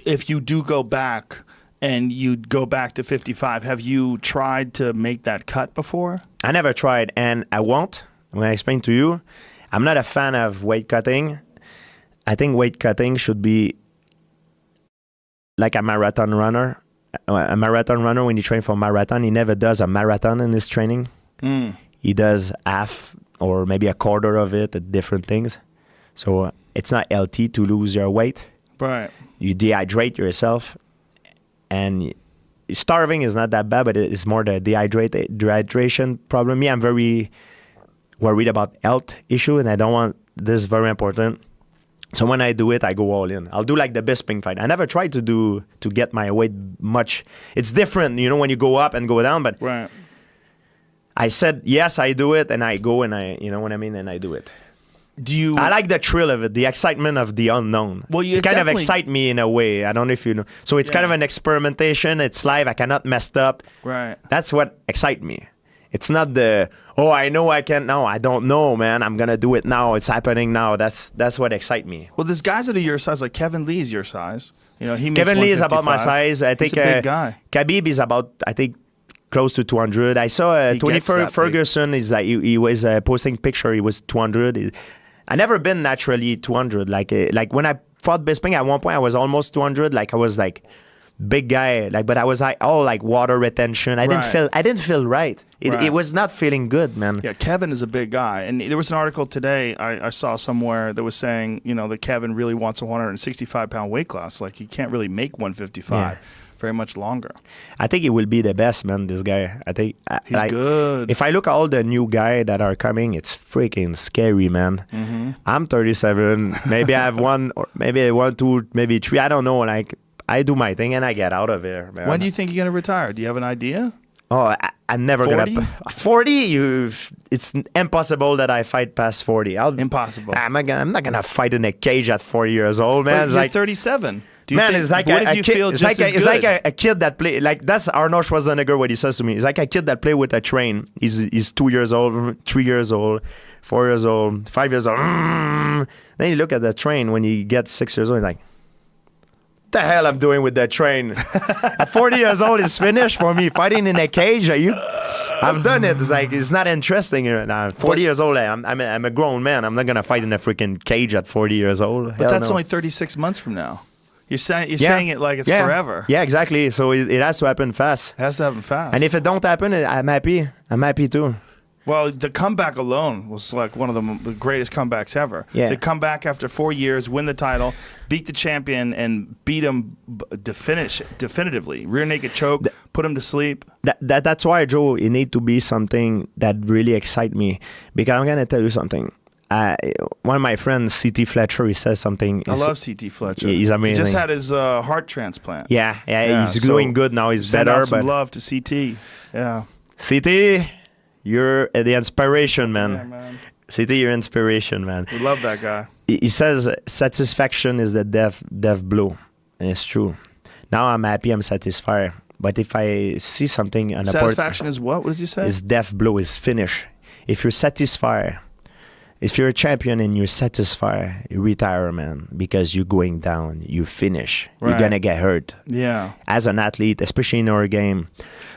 if you do go back and you go back to 55, have you tried to make that cut before? I never tried, and I won't. When I explain to you, I'm not a fan of weight cutting. I think weight cutting should be like a marathon runner. A marathon runner, when he trains for marathon, he never does a marathon in his training. He does half or maybe a quarter of it at different things. So it's not healthy to lose your weight. Right. You dehydrate yourself, and starving is not that bad, but it's more the dehydration problem. Me, I'm very worried about health issue, and I don't want this. Very important. So when I do it, I go all in. I'll do like the Bisping fight. I never tried to get my weight much. It's different, when you go up and go down. But right. I said yes, I do it, and I go and I, you know what I mean, and I do it. I like the thrill of it, the excitement of the unknown. Well, it kind of excites me in a way. I don't know if you know. So it's kind of an experimentation. It's live. I cannot mess up. Right. That's what excites me. It's not I know I can. No, I don't know, man. I'm gonna do it now. It's happening now. That's what excites me. Well, there's guys that are your size, like Kevin Lee's your size. He makes Kevin Lee is about my size. I think he's a big guy. Khabib is about, I think, close to 200. I saw Tony Ferguson is like he was posting picture. He was 200. I never been naturally 200. Like when I fought Bisping at one point, I was almost 200. Like I was like big guy. Like, but I was like all like water retention. I didn't feel right. It was not feeling good, man. Yeah, Kevin is a big guy, and there was an article today I saw somewhere that was saying that Kevin really wants a 165-pound weight class. Like he can't really make 155. Very much longer. I think he will be the best, man. This guy, I think he's good. If I look at all the new guys that are coming, it's freaking scary, man. I'm 37. Maybe I have one, or maybe 1, 2, maybe 3. I don't know. Like I do my thing and I get out of here, man. When do you think you're gonna retire? Do you have an idea? Oh, I'm never 40? gonna 40. It's impossible that I fight past 40. Impossible. I'm not gonna fight in a cage at 40 years old, man. But you're 37. It's like a kid. It's like a kid that play. Like that's Arnold Schwarzenegger. What he says to me, it's like a kid that play with a train. He's 2 years old, 3 years old, 4 years old, 5 years old. Then you look at the train when he gets 6 years old. He's like, what the hell I'm doing with that train? At 40 years old, it's finished for me. Fighting in a cage. I've done it. It's like it's not interesting now. 40 years old. I'm a grown man. I'm not gonna fight in a freaking cage at 40 years old. But that's only 36 months from now. You're saying it like it's forever. Yeah, exactly. So it has to happen fast. It has to happen fast. And if it don't happen, I'm happy. I'm happy too. Well, the comeback alone was like one of the greatest comebacks ever. Yeah. To come back after 4 years, win the title, beat the champion, and beat him definitively. Rear naked choke, put him to sleep. That's why, Joe, it need to be something that really excites me. Because I'm going to tell you something. One of my friends, C.T. Fletcher, he says something. I love C.T. Fletcher. He's amazing. He just had his heart transplant. Yeah, he's doing good now. He's send better. Out some love to C.T. Yeah. C.T., you're the inspiration, man. Yeah, man. C.T., you're inspiration, man. We love that guy. He says satisfaction is the death blow. And it's true. Now I'm happy, I'm satisfied. But if I see something... Satisfaction is what? What does he say? Is death blow, is finish. If you're satisfied... If you're a champion and you're satisfied, you retire, man, because you're going down, you finish. Right. You're going to get hurt. Yeah. As an athlete, especially in our game.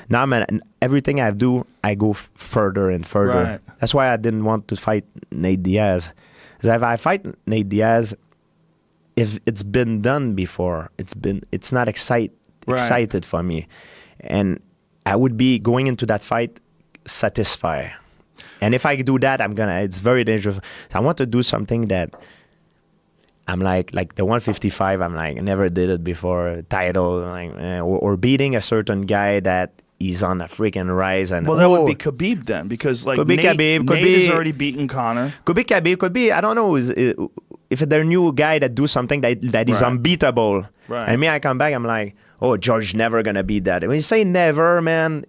Now, man, everything I do, I go further and further. Right. That's why I didn't want to fight Nate Diaz. Because if I fight Nate Diaz, if it's been done before, it's not excited for me. And I would be going into that fight satisfied. And if I do that, it's very dangerous. I want to do something that I'm like the 155, I'm like, I never did it before, title, or beating a certain guy that he's on a freaking rise. And well, that would be Khabib then, because like Nate has already beaten Conor. Could be Khabib, could be, I don't know, if they're a new guy that do something that is unbeatable. Right. And me, I come back, I'm like, oh, George never gonna beat that. When you say never, man,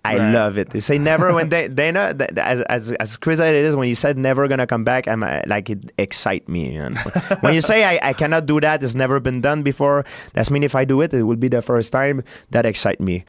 I love it. They say never when they know that as crazy as it is, when you said never gonna come back, I'm like, it excites me. And when you say I cannot do that, it's never been done before, that's mean if I do it, it will be the first time. That excites me.